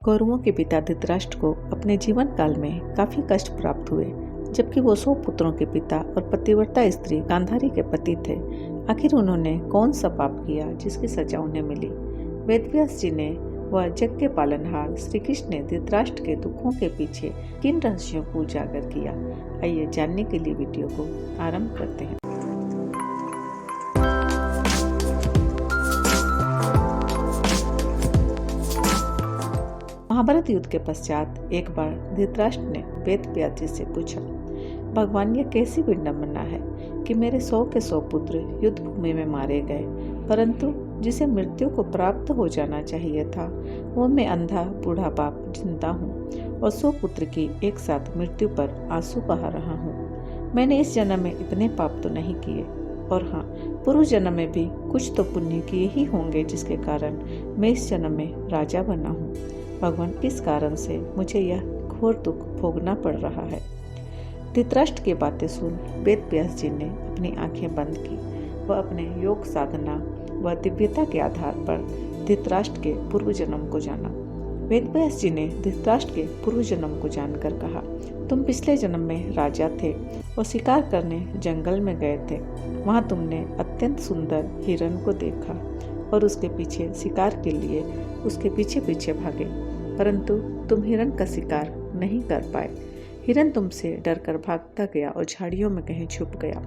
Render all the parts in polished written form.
कौरवों के पिता धृतराष्ट्र को अपने जीवन काल में काफी कष्ट प्राप्त हुए, जबकि वो 100 पुत्रों के पिता और पतिव्रता स्त्री गांधारी के पति थे। आखिर उन्होंने कौन सा पाप किया जिसकी सजा उन्हें मिली? वेदव्यास जी ने वह जग के पालनहार श्री कृष्ण ने धृतराष्ट्र के दुखों के पीछे किन रहस्यों को उजागर किया, आइए जानने के लिए वीडियो को आरंभ करते हैं। महाभारत युद्ध के पश्चात एक बार धृतराष्ट्र ने वेदव्यास जी से पूछा, भगवान ये कैसी विडंबना है कि मेरे 100 के 100 पुत्र युद्ध भूमि में मारे गए, परंतु जिसे मृत्यु को प्राप्त हो जाना चाहिए था वो मैं अंधा बूढ़ा बाप जिंदा हूँ और 100 पुत्र की एक साथ मृत्यु पर आंसू बहा रहा हूँ। मैंने इस जन्म में इतने पाप तो नहीं किए, और हाँ, पूर्व जन्म में भी कुछ तो पुण्य किए ही होंगे जिसके कारण मैं इस जन्म में राजा बना हूँ। भगवान, किस कारण से मुझे यह घोर दुख भोगना पड़ रहा है? धृतराष्ट्र की बातें सुन वेदव्यास जी ने अपनी आंखें बंद की। वह अपने योग साधना व दिव्यता के आधार पर धृतराष्ट्र के पूर्व जन्म को जाना। वेदव्यास जी ने धृतराष्ट्र के पूर्व जन्म को जानकर कहा, तुम पिछले जन्म में राजा थे और शिकार करने जंगल में गए थे। वहां तुमने अत्यंत सुंदर हिरण को देखा और उसके पीछे शिकार के लिए उसके पीछे पीछे भागे, परंतु तुम हिरण का शिकार नहीं कर पाए। हिरण तुमसे डरकर भागता गया और झाड़ियों में कहीं छुप गया,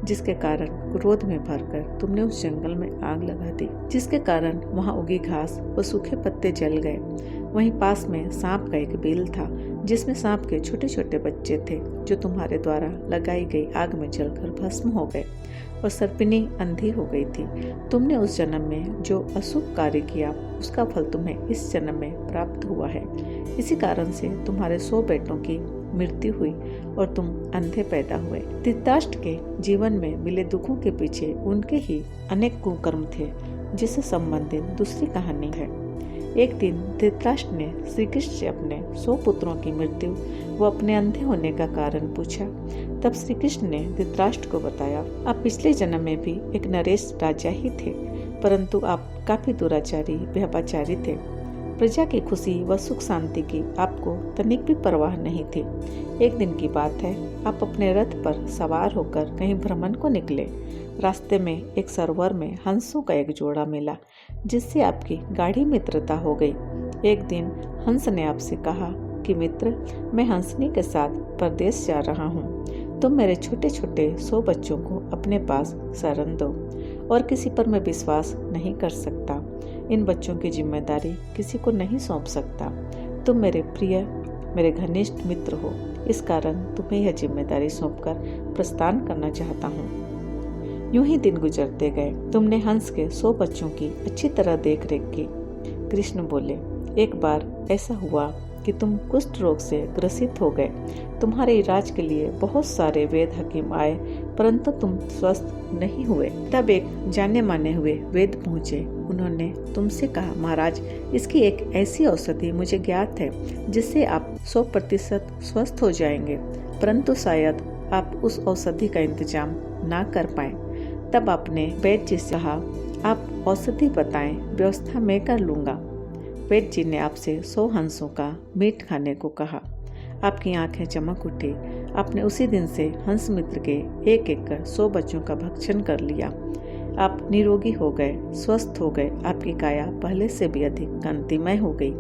जिसके कारण क्रोध में भरकर तुमने उस जंगल में आग लगा दी, जिसके कारण वहां उगी घास और सूखे पत्ते जल गए। वहीं पास में सांप का एक बिल था, जिसमें सांप के छोटे छोटे बच्चे थे, जो तुम्हारे द्वारा लगाई गई आग में जलकर भस्म हो गए, और सर्पिनी अंधी हो गई थी। तुमने उस जन्म में जो अशुभ कार्य किया उसका फल तुम्हें इस जन्म में प्राप्त हुआ है। इसी कारण से तुम्हारे 100 बेटों की मृत्यु हुई और तुम अंधे पैदा हुए। धृतराष्ट्र के जीवन में मिले दुखों के पीछे उनके ही अनेक कुकर्म थे, जिससे संबंधित दूसरी कहानी है। एक दिन धृतराष्ट्र ने श्री कृष्ण से अपने 100 पुत्रों की मृत्यु व अपने अंधे होने का कारण पूछा। तब श्री कृष्ण ने धृतराष्ट्र को बताया, आप पिछले जन्म में भी एक नरेश राजा ही थे, परंतु आप काफी दुराचारी व्यभिचारी थे। प्रजा की खुशी व सुख शांति की आपको तनिक भी परवाह नहीं थी। एक दिन की बात है, आप अपने रथ पर सवार होकर कहीं भ्रमण को निकले। रास्ते में एक सरोवर में हंसों का एक जोड़ा मिला, जिससे आपकी गाढ़ी मित्रता हो गई। एक दिन हंस ने आपसे कहा कि मित्र, मैं हंसनी के साथ परदेश जा रहा हूँ। तुम मेरे छोटे छोटे 100 बच्चों को अपने पास शरण दो, और किसी पर मैं विश्वास नहीं कर सकता। इन बच्चों की जिम्मेदारी किसी को नहीं सौंप सकता। तुम मेरे प्रिय, मेरे घनिष्ठ मित्र हो, इस कारण तुम्हें यह जिम्मेदारी सौंपकर प्रस्थान करना चाहता हूँ। यूं ही दिन गुजरते गए। तुमने हंस के 100 बच्चों की अच्छी तरह देख रेख की। कृष्ण बोले, एक बार ऐसा हुआ कि तुम कुष्ठ रोग से ग्रसित हो गए। तुम्हारे इलाज के लिए बहुत सारे वेद हकीम आए, परंतु तुम स्वस्थ नहीं हुए। तब एक जाने माने हुए वेद पहुँचे। उन्होंने तुमसे कहा, महाराज, इसकी एक ऐसी औषधि मुझे ज्ञात है जिससे आप 100% स्वस्थ हो जाएंगे, परंतु शायद आप उस औषधि का इंतजाम ना कर पाए। तब आपने वैद्य जी से कहा, आप औषधि बताएं, व्यवस्था मैं कर लूंगा। वैद्य जी ने आपसे 100 हंसों का मीट खाने को कहा। आपकी आंखें चमक उठी। आपने उसी दिन से हंस मित्र के एक एक कर 100 बच्चों का भक्षण कर लिया। आप निरोगी हो गए, स्वस्थ हो गए। आपकी काया पहले से भी अधिक कांतिमय हो गई।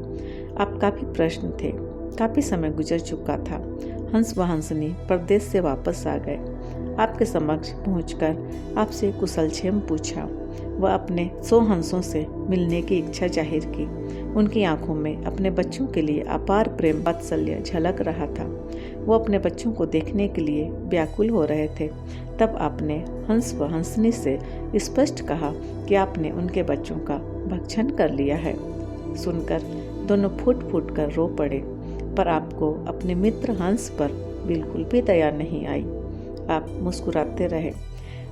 आप काफी प्रसन्न थे। काफी समय गुजर चुका था। हंस व हंसनी परदेश से वापस आ गए। आपके समक्ष पहुंचकर आपसे कुशलक्षेम पूछा। वह अपने 100 हंसों से मिलने की इच्छा जाहिर की। उनकी आंखों में अपने बच्चों के लिए अपार प्रेम वात्सल्य झलक रहा था। वो अपने बच्चों को देखने के लिए व्याकुल हो रहे थे। तब आपने हंस व हंसनी से स्पष्ट कहा कि आपने उनके बच्चों का भक्षण कर लिया है। सुनकर दोनों फूट फूट कर रो पड़े, पर आपको अपने मित्र हंस पर बिल्कुल भी दया नहीं आई। आप मुस्कुराते रहे।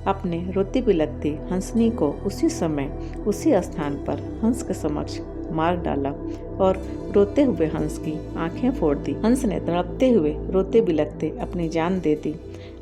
आपने रोती बिलखती हंसनी को उसी समय उसी स्थान पर हंस के समक्ष मार डाला और रोते हुए हंस की आंखें फोड़ दी। हंस ने तड़पते हुए रोते बिलखते अपनी जान दे दी।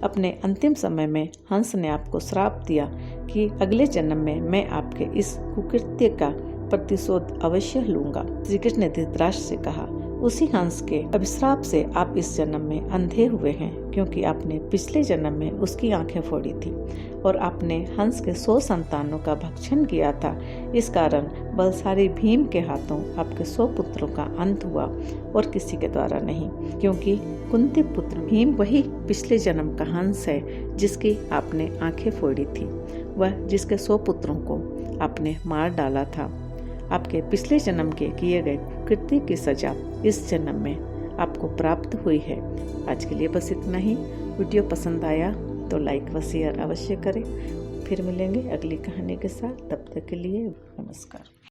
अपने अंतिम समय में हंस ने आपको श्राप दिया कि अगले जन्म में मैं आपके इस कुकृत्य का प्रतिशोध अवश्य लूंगा। श्री कृष्ण ने धृतराष्ट्र से कहा, उसी हंस के अभिश्राप से आप इस जन्म में अंधे हुए हैं, क्योंकि आपने पिछले जन्म में उसकी आंखें फोड़ी थी और आपने हंस के 100 संतानों का भक्षण किया था। इस कारण बलशाली भीम के हाथों आपके 100 पुत्रों का अंत हुआ और किसी के द्वारा नहीं, क्योंकि कुंती पुत्र भीम वही पिछले जन्म का हंस है जिसकी आपने आंखें फोड़ी थी, वह जिसके 100 पुत्रों को आपने मार डाला था। आपके पिछले जन्म के किए गए कृत्य की सजा इस जन्म में आपको प्राप्त हुई है। आज के लिए बस इतना ही। वीडियो पसंद आया तो लाइक व शेयर अवश्य करें। फिर मिलेंगे अगली कहानी के साथ, तब तक के लिए नमस्कार।